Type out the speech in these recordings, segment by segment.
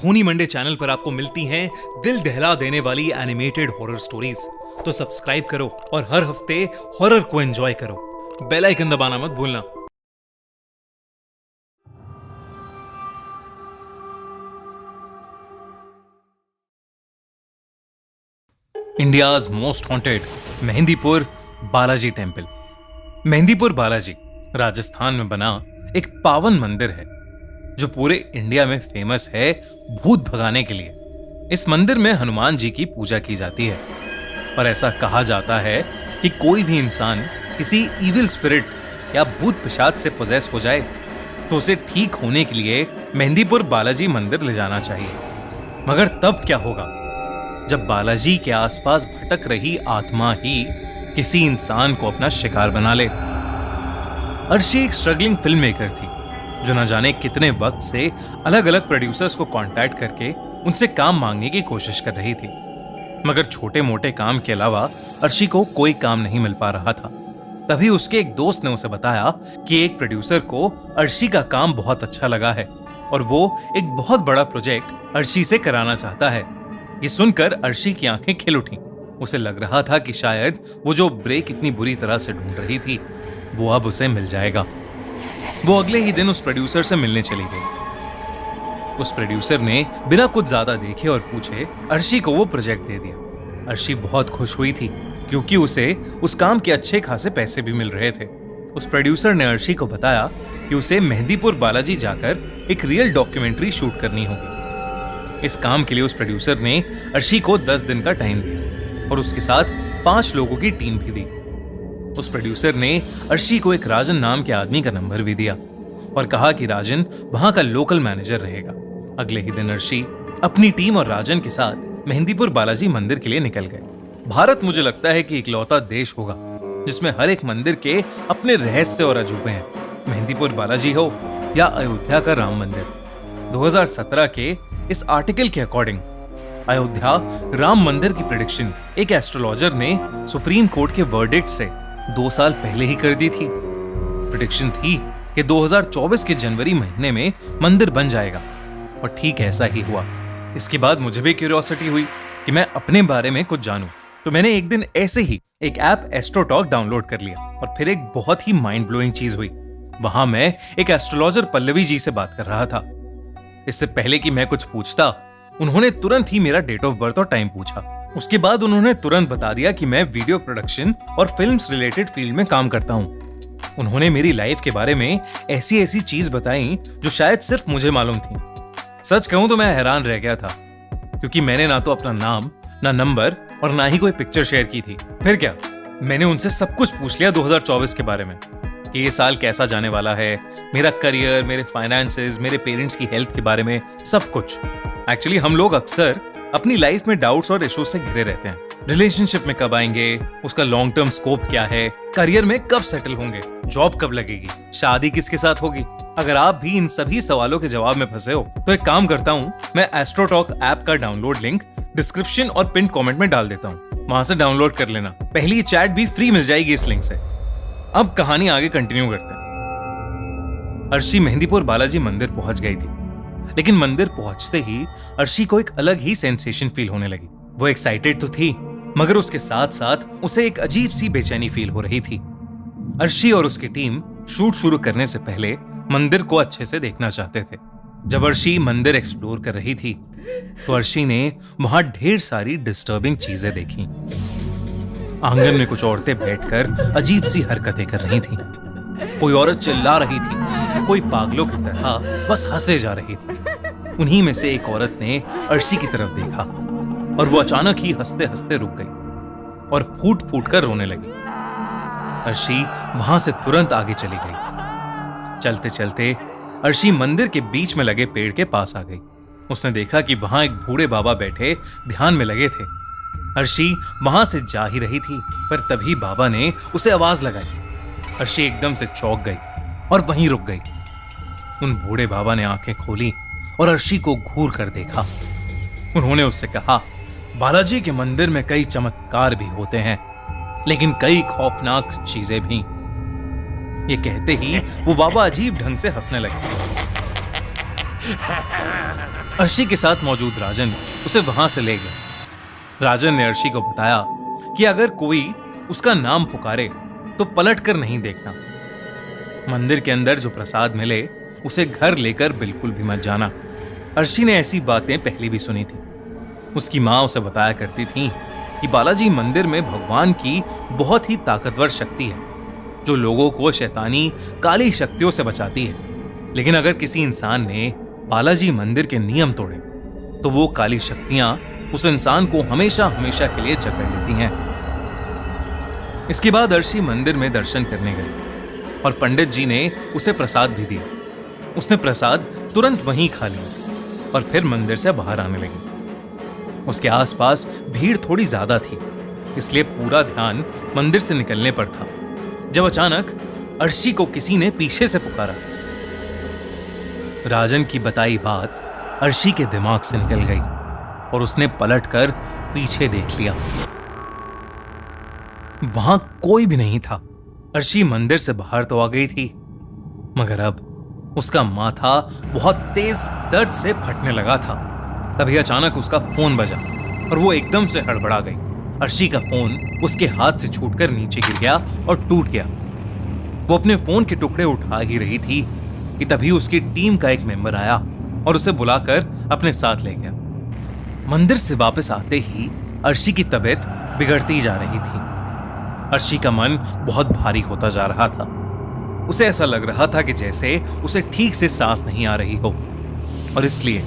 खूनी Monday channel पर आपको मिलती हैं दिल दहला देने वाली एनिमेटेड हॉरर स्टोरीज। तो सब्सक्राइब करो और हर हफ्ते हॉरर को एंजॉय करो। बेल आइकन दबाना मत भूलना। India's most haunted Mehandipur Balaji temple. Mehandipur Balaji Rajasthan में बना एक पावन मंदिर है जो पूरे इंडिया में फेमस है भूत भगाने के लिए। इस मंदिर में हनुमान जी की पूजा की जाती है और ऐसा कहा जाता है कि कोई भी इंसान किसी इविल स्पिरिट या भूत पिशाच से पोजेस हो जाए तो उसे ठीक होने के लिए मेहंदीपुर बालाजी मंदिर ले जाना चाहिए। मगर तब क्या होगा जब बालाजी के आसपास भटक रही आत्मा ही किसी इंसान को अपना शिकार बना ले। अर्शी एक स्ट्रगलिंग फिल्म मेकर थी जो न जाने कितने वक्त से अलग अलग प्रोड्यूसर्स को कांटेक्ट करके उनसे काम मांगने की कोशिश कर रही थी, मगर छोटे मोटे काम के अलावा अर्शी को कोई काम नहीं मिल पा रहा था। तभी उसके एक दोस्त ने उसे बताया कि एक प्रोड्यूसर को अर्शी का काम बहुत अच्छा लगा है और वो एक बहुत बड़ा प्रोजेक्ट अर्शी से कराना चाहता है। ये सुनकर अर्शी की आंखें खिल उठी। उसे लग रहा था कि शायद वो जो ब्रेक इतनी बुरी तरह से ढूंढ रही थी वो अब उसे मिल जाएगा। वो अगले ही दिन उस प्रोड्यूसर से मिलने चली गई। उस प्रोड्यूसर ने बिना कुछ ज्यादा देखे और पूछे अर्शी को वो प्रोजेक्ट दे दिया। अर्शी बहुत खुश हुई थी क्योंकि उसे उस काम के अच्छे खासे पैसे भी मिल रहे थे। उस प्रोड्यूसर ने अर्शी को बताया कि उसे मेहंदीपुर बालाजी जाकर एक रियल डॉक्यूमेंट्री शूट करनी होगी। इस काम के लिए उस प्रोड्यूसर ने अर्शी को 10 दिन का टाइम दिया और उसके साथ 5 लोगों की टीम भी दी। उस प्रोड्यूसर ने अर्शी को एक राजन नाम के आदमी का नंबर भी दिया और कहा कि राजन वहां का लोकल मैनेजर रहेगा। अगले ही दिन अर्शी अपनी टीम और राजन के साथ मेहंदीपुर बालाजी मंदिर के लिए निकल गए। भारत मुझे लगता है कि इकलौता देश होगा जिसमें हर एक मंदिर के अपने रहस्य और अजूबे हैं। मेहंदीपुर बालाजी हो या अयोध्या का राम मंदिर। 2017 के इस आर्टिकल के अकॉर्डिंग अयोध्या राम मंदिर की प्रेडिक्शन एक एस्ट्रोलॉजर ने सुप्रीम कोर्ट के वर्डिक्ट से 2 साल पहले ही कर दी थी। प्रेडिक्शन थी कि 2024 के जनवरी महीने में मंदिर बन जाएगा और ठीक ऐसा ही हुआ। इसके बाद मुझे भी क्यूरियोसिटी हुई कि मैं अपने बारे में कुछ जानूं, तो मैंने एक दिन ऐसे ही एक ऐप एस्ट्रोटॉक डाउनलोड कर लिया और फिर एक बहुत ही माइंड ब्लोइंग चीज हुई। वहां मैं एक एस्ट्रोलॉजर पल्लवी जी से बात कर रहा था। इससे पहले कि मैं कुछ पूछता उन्होंने तुरंत ही मेरा डेट ऑफ बर्थ और टाइम पूछा। उसके बाद उन्होंने तुरंत बता दिया कि मैं वीडियो प्रोडक्शन और फिल्म्स रिलेटेड फील्ड में काम करता हूं। उन्होंने मेरी लाइफ के बारे में ऐसी ऐसी चीज बताई जो शायद सिर्फ मुझे मालूम थी। सच कहूं तो मैं हैरान रह गया था क्योंकि मैंने ना तो अपना नाम, ना नंबर और ना ही कोई पिक्चर शेयर की थी। फिर क्या, मैंने उनसे सब कुछ पूछ लिया 2024 के बारे में कि ये साल कैसा जाने वाला है, मेरा करियर, मेरे फाइनेंसेस, मेरे पेरेंट्स की हेल्थ के बारे में सब कुछ। एक्चुअली हम लोग अक्सर अपनी लाइफ में डाउट्स और इश्यूज से घिरे रहते हैं। रिलेशनशिप में कब आएंगे, उसका लॉन्ग टर्म स्कोप क्या है, करियर में कब सेटल होंगे, जॉब कब लगेगी, शादी किसके साथ होगी। अगर आप भी इन सभी सवालों के जवाब में फंसे हो तो एक काम करता हूँ, मैं एस्ट्रोटॉक ऐप का डाउनलोड लिंक डिस्क्रिप्शन और पिन कमेंट में डाल देता हूँ, वहां से डाउनलोड कर लेना। पहली चैट भी फ्री मिल जाएगी इस लिंक से। अब कहानी आगे कंटिन्यू करते हैं। अर्शी मेहंदीपुर बालाजी मंदिर पहुंच गई थी, लेकिन मंदिर पहुंचते ही अर्शी को एक अलग ही सेंसेशन फील होने लगी। वो एक्साइटेड तो थी मगर उसके साथ साथ उसे एक अजीब सी बेचैनी फील हो रही थी। अर्शी और उसकी टीम शूट शुरू करने से पहले मंदिर को अच्छे से देखना चाहते थे। जब अर्शी मंदिर एक्सप्लोर कर रही थी तो अर्शी ने वहां ढेर सारी डिस्टर्बिंग चीजें देखी। आंगन में कुछ औरतें बैठकर अजीब सी हरकतें कर रही थीं। कोई औरत चिल्ला रही थी, कोई पागलों की तरह बस हंसे जा रही थी। उन्हीं में से एक औरत ने अर्शी की तरफ देखा और वो अचानक ही हंसते हंसते रुक गई और फूट फूट कर रोने लगी। अर्शी वहां से तुरंत आगे चली गई। चलते चलते अर्शी मंदिर के बीच में लगे पेड़ के पास आ गई। उसने देखा कि वहां एक बूढ़े बाबा बैठे ध्यान में लगे थे। अर्शी वहां से जा ही रही थी पर तभी बाबा ने उसे आवाज लगाई। अर्शी एकदम से चौंक गई और वहीं रुक गई। उन बूढ़े बाबा ने आंखें खोली और अर्शी को घूर कर देखा। उन्होंने उससे कहा, बालाजी के मंदिर में कई चमत्कार भी होते हैं लेकिन कई खौफनाक चीजें भी। ये कहते ही वो बाबा अजीब ढंग से हंसने लगे। अर्शी के साथ मौजूद राजन उसे वहां से ले गया। राजन ने अर्शी को बताया कि अगर कोई उसका नाम पुकारे तो पलट कर नहीं देखना। मंदिर के अंदर जो प्रसाद मिले उसे घर लेकर बिल्कुल भी मत जाना। अर्शी ने ऐसी बातें पहले भी सुनी थी। उसकी माँ उसे बताया करती थी कि बालाजी मंदिर में भगवान की बहुत ही ताकतवर शक्ति है जो लोगों को शैतानी काली शक्तियों से बचाती है। लेकिन अगर किसी इंसान ने बालाजी मंदिर के नियम तोड़े तो वो काली शक्तियां उस इंसान को हमेशा हमेशा के लिए जकड़ लेती हैं। इसके बाद अर्शी मंदिर में दर्शन करने गई और पंडित जी ने उसे प्रसाद भी दिया। उसने प्रसाद तुरंत वहीं खा लिया और फिर मंदिर से बाहर आने लगी। उसके आसपास भीड़ थोड़ी ज्यादा थी, इसलिए पूरा ध्यान मंदिर से निकलने पर था जब अचानक अर्शी को किसी ने पीछे से पुकारा। राजन की बताई बात अर्शी के दिमाग से निकल गई और उसने पलटकर पीछे देख लिया। वहां कोई भी नहीं था। अर्शी मंदिर से बाहर तो आ गई थी, मगर अब उसका माथा बहुत तेज दर्द से फटने लगा था। तभी अचानक उसका फोन बजा और वो एकदम से हड़बड़ा गई। अर्शी का फोन उसके हाथ से छूटकर नीचे गिर गया और टूट गया। वो अपने फोन के टुकड़े उठा ही रही थी कि तभी उसकी टीम का एक मेंबर आया और उसे बुलाकर अपने साथ ले गया। मंदिर से वापस आते ही अर्शी की तबीयत बिगड़ती जा रही थी। अर्शी का मन बहुत भारी होता जा रहा था। उसे ऐसा लग रहा था कि जैसे उसे ठीक से सांस नहीं आ रही हो, और इसलिए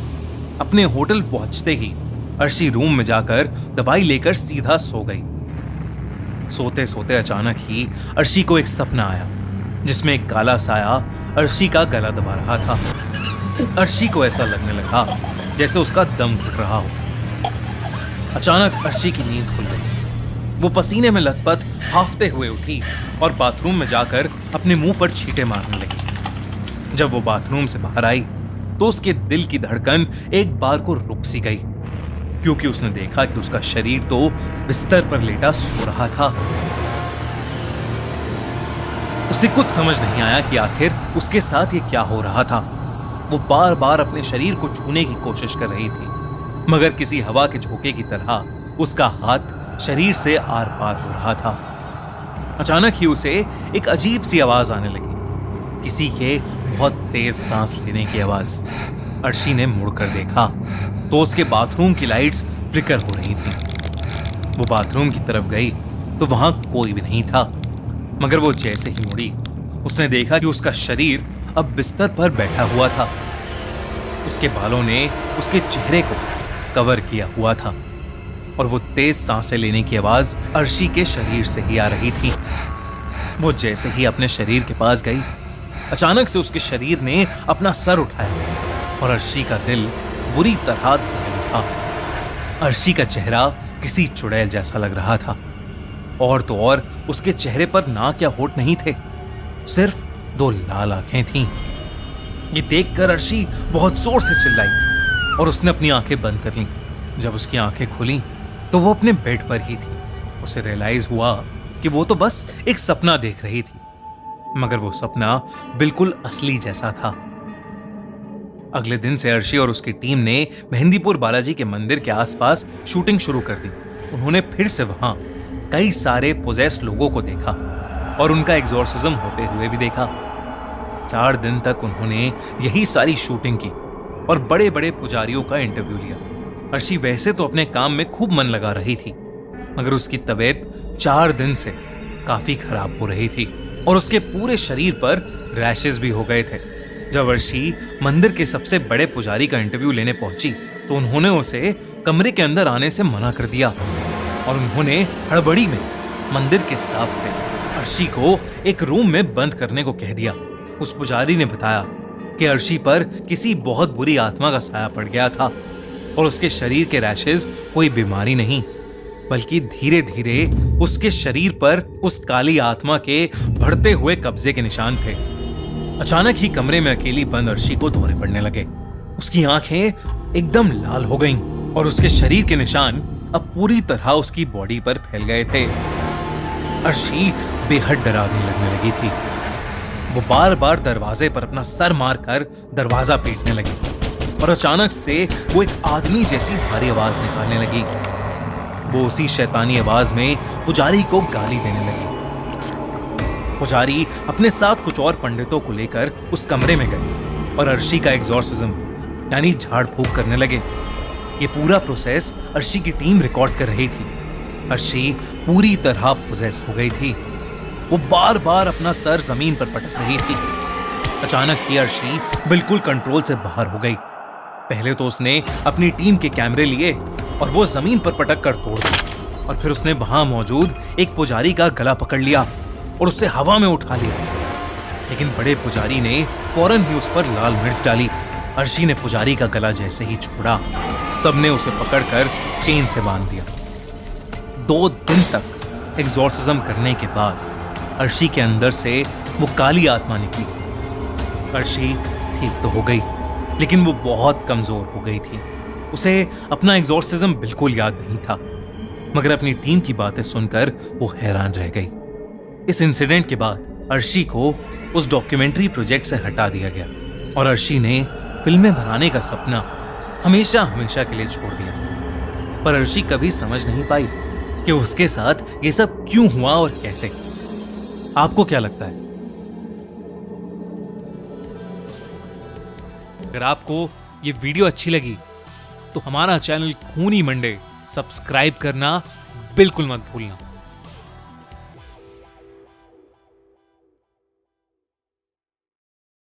अपने होटल पहुंचते ही अर्शी रूम में जाकर दवाई लेकर सीधा सो गई। सोते सोते अचानक ही अर्शी को एक सपना आया जिसमें एक काला साया अर्शी का गला दबा रहा था। अर्शी को ऐसा लगने लगा जैसे उसका दम घुट रहा हो। अचानक अर्शी की नींद खुल गई। वो पसीने में लथपथ हांफते हुए उठी और बाथरूम में जाकर अपने मुंह पर छींटे मारने लगी। जब वो बाथरूम से बाहर आई तो उसके दिल की धड़कन एक बार को रुक सी गई, क्योंकि उसने देखा कि उसका शरीर तो बिस्तर पर लेटा सो रहा था। उसे कुछ समझ नहीं आया कि आखिर उसके साथ ये क्या हो रहा था। वो बार बार अपने शरीर को छूने की कोशिश कर रही थी, मगर किसी हवा के झोंके की तरह उसका हाथ शरीर से आर पार हो रहा था। अचानक ही उसे एक अजीब सी आवाज आने लगी, किसी के बहुत तेज सांस लेने की आवाज। अर्शी ने मुड़कर देखा तो उसके बाथरूम की लाइट्स फ्लिकर हो रही थी। वो बाथरूम की तरफ गई तो वहां कोई भी नहीं था, मगर वो जैसे ही मुड़ी उसने देखा कि उसका शरीर अब बिस्तर पर बैठा हुआ था। उसके बालों ने उसके चेहरे को कवर किया हुआ था और वो तेज सांसें लेने की आवाज अर्शी के शरीर से ही आ रही थी। वो जैसे ही अपने शरीर के पास गई, अचानक से उसके शरीर ने अपना सर उठाया और अर्शी का दिल बुरी तरह दहल उठा। अर्शी का चेहरा किसी चुड़ैल जैसा लग रहा था, और तो और उसके चेहरे पर नाक या होठ नहीं थे, सिर्फ दो लाल आंखें थीं। ये देखकर अर्शी बहुत जोर से चिल्लाई और उसने अपनी आंखें बंद कर लीं। जब उसकी आंखें खुली तो वो अपने बेड पर ही थी। उसे रियलाइज हुआ कि वो तो बस एक सपना देख रही थी, मगर वो सपना बिल्कुल असली जैसा था। अगले दिन से अर्शी और उसकी टीम ने मेहंदीपुर बालाजी के मंदिर के आसपास शूटिंग शुरू कर दी। उन्होंने फिर से वहां कई सारे पोजेस्ड लोगों को देखा और उनका एग्जॉर्सिज्म होते हुए भी देखा। 4 दिन तक उन्होंने यही सारी शूटिंग की और बड़े बड़े पुजारियों का इंटरव्यू लिया। अर्शी वैसे तो अपने काम में खूब मन लगा रही थी, मगर उसकी तबीयत 4 दिन से काफी खराब हो रही थी और उसके पूरे शरीर पर रैशेस भी हो गए थे। जब अर्शी मंदिर के सबसे बड़े पुजारी का इंटरव्यू लेने पहुंची तो उन्होंने उसे कमरे के अंदर आने से मना कर दिया और उन्होंने हड़बड़ी में मंदिर के स्टाफ से अर्शी को एक रूम में बंद करने को कह दिया। उस पुजारी ने बताया कि अर्शी पर किसी बहुत बुरी आत्मा का साया पड़ गया था और उसके शरीर के रैशेस कोई बीमारी नहीं, बल्कि धीरे धीरे उसके शरीर पर उस काली आत्मा के बढ़ते हुए कब्जे के निशान थे। अचानक ही कमरे में अकेली बंद अर्शी को दौरे पड़ने लगे। उसकी आंखें एकदम लाल हो गईं और उसके शरीर के निशान अब पूरी तरह उसकी बॉडी पर फैल गए थे। अर्शी बेहद डरावनी लगने लगी थी। वो बार बार दरवाजे पर अपना सर मारकर दरवाजा पीटने लगी। और अचानक से वो एक आदमी जैसी भारी आवाज निकालने लगी। वो उसी शैतानी आवाज में पुजारी को गाली देने लगी। पुजारी अपने साथ कुछ और पंडितों को लेकर उस कमरे में गए और अर्शी का एग्जॉर्सिज्म यानी झाड़ फूक करने लगे। ये पूरा प्रोसेस अर्शी की टीम रिकॉर्ड कर रही थी। अर्शी पूरी तरह पोजेस हो गई थी। वो बार बार अपना सर जमीन पर पटक रही थी। अचानक ही अर्शी बिल्कुल कंट्रोल से बाहर हो गई। पहले तो उसने अपनी टीम के कैमरे लिए और वो जमीन पर पटक कर तोड़ दिए और फिर उसने वहां मौजूद एक पुजारी का गला पकड़ लिया और उससे हवा में उठा लिया। लेकिन बड़े पुजारी ने फौरन ही उस पर लाल मिर्च डाली। अर्शी ने पुजारी का गला जैसे ही छोड़ा, सबने उसे पकड़कर चेन से बांध दिया। 2 दिन तक एग्जॉर्सिज्म करने के बाद अर्शी के अंदर से वो काली आत्मा निकली। अर्शी ठीक तो हो गई, लेकिन वो बहुत कमजोर हो गई थी। उसे अपना एग्जॉर्सिज्म बिल्कुल याद नहीं था, मगर अपनी टीम की बातें सुनकर वो हैरान रह गई। इस इंसिडेंट के बाद अर्शी को उस डॉक्यूमेंट्री प्रोजेक्ट से हटा दिया गया और अर्शी ने फिल्में बनाने का सपना हमेशा हमेशा के लिए छोड़ दिया। पर अर्शी कभी समझ नहीं पाई कि उसके साथ ये सब क्यों हुआ और कैसे। आपको क्या लगता है? अगर आपको ये वीडियो अच्छी लगी तो हमारा चैनल खूनी मंडे सब्सक्राइब करना बिल्कुल मत भूलना।